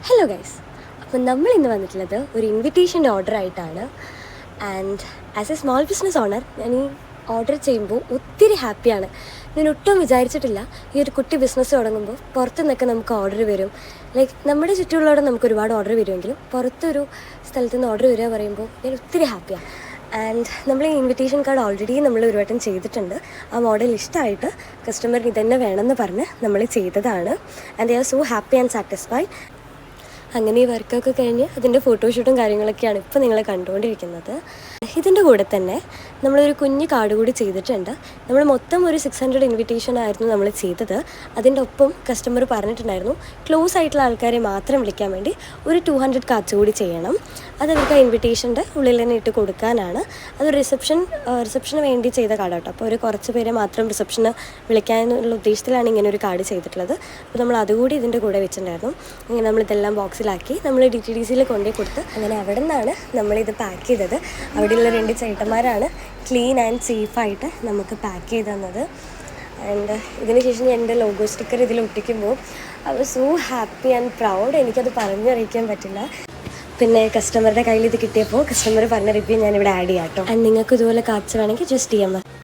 Hello guys, അപ്പം നമ്മൾ ഇന്ന് വന്നിട്ടുള്ളത് ഒരു ഇൻവിറ്റേഷൻ്റെ ഓർഡർ ആയിട്ടാണ്. And as a small business owner ഞാൻ ഈ ഓർഡർ ചെയ്യുമ്പോൾ ഒത്തിരി ഹാപ്പിയാണ്. ഞാൻ ഒട്ടും വിചാരിച്ചിട്ടില്ല ഈ ഒരു കുട്ടി ബിസിനസ് തുടങ്ങുമ്പോൾ പുറത്തു നിന്നൊക്കെ നമുക്ക് ഓർഡർ വരും. ലൈക്ക് നമ്മുടെ ചുറ്റുമുള്ളവിടെ നമുക്ക് ഒരുപാട് ഓർഡർ വരുമെങ്കിലും പുറത്തൊരു സ്ഥലത്ത് നിന്ന് ഓർഡർ വരിക പറയുമ്പോൾ ഞാൻ ഒത്തിരി ഹാപ്പിയാണ്. ആൻഡ് നമ്മൾ ഈ ഇൻവിറ്റേഷൻ കാർഡ് ഓൾറെഡി നമ്മൾ ഒരു വട്ടം ചെയ്തിട്ടുണ്ട്. ആ മോഡൽ ഇഷ്ടമായിട്ട് കസ്റ്റമറിന് ഇതന്നെ വേണമെന്ന് പറഞ്ഞ് നമ്മൾ ചെയ്തതാണ്. And they are so happy and satisfied. അങ്ങനെ ഈ വർക്കൊക്കെ കഴിഞ്ഞ് അതിൻ്റെ ഫോട്ടോഷൂട്ടും കാര്യങ്ങളൊക്കെയാണ് ഇപ്പോൾ നിങ്ങൾ കണ്ടുകൊണ്ടിരിക്കുന്നത്. ഇതിൻ്റെ കൂടെ തന്നെ നമ്മളൊരു കുഞ്ഞ് കാർഡ് കൂടി ചെയ്തിട്ടുണ്ട്. നമ്മൾ മൊത്തം ഒരു 600 ഇൻവിറ്റേഷൻ ആയിരുന്നു നമ്മൾ ചെയ്തത്. അതിൻ്റെ ഒപ്പം കസ്റ്റമർ പറഞ്ഞിട്ടുണ്ടായിരുന്നു ക്ലോസ് ആയിട്ടുള്ള ആൾക്കാരെ മാത്രം വിളിക്കാൻ വേണ്ടി ഒരു 200 കാർഡ്സ് കൂടി ചെയ്യണം. അത് അവർക്ക് ആ ഇൻവിറ്റേഷൻ്റെ ഉള്ളിൽ തന്നെ ഇട്ട് കൊടുക്കാനാണ്. അത് റിസപ്ഷന് വേണ്ടി ചെയ്ത കാർഡ് കേട്ടോ. അപ്പോൾ ഒരു കുറച്ച് പേരെ മാത്രം റിസപ്ഷന് വിളിക്കാനുള്ള ഉദ്ദേശത്തിലാണ് ഇങ്ങനെ ഒരു കാർഡ് ചെയ്തിട്ടുള്ളത്. അപ്പോൾ നമ്മൾ അതുകൂടി ഇതിൻ്റെ കൂടെ വെച്ചിട്ടുണ്ടായിരുന്നു. ഇങ്ങനെ നമ്മളിതെല്ലാം ബോക്സിലാക്കി നമ്മൾ DTDCയിൽ കൊണ്ടുപോയി കൊടുത്ത് അങ്ങനെ അവിടെ നിന്നാണ് നമ്മളിത് പാക്ക് ചെയ്തത്. അവിടെയുള്ള 2 ചേട്ടന്മാരാണ് ക്ലീൻ ആൻഡ് സേഫായിട്ട് നമുക്ക് പാക്ക് ചെയ്ത് തന്നത്. ആൻഡ് ഇതിന് ശേഷം ഞാൻ എൻ്റെ ലോഗോ സ്റ്റിക്കർ ഇതിൽ ഒട്ടിക്കുമ്പോൾ I was so happy and proud. എനിക്കത് പറഞ്ഞറിയിക്കാൻ പറ്റില്ല. പിന്നെ കസ്റ്റമറുടെ കയ്യിൽ ഇത് കിട്ടിയപ്പോൾ കസ്റ്റമർ പറഞ്ഞ റിവ്യൂ ഞാനിവിടെ ആഡ് ചെയ്യാം കേട്ടോ. ആൻഡ് നിങ്ങൾക്ക് ഇതുപോലെ കാർഡ്സ് വേണമെങ്കിൽ ജസ്റ്റ് DM.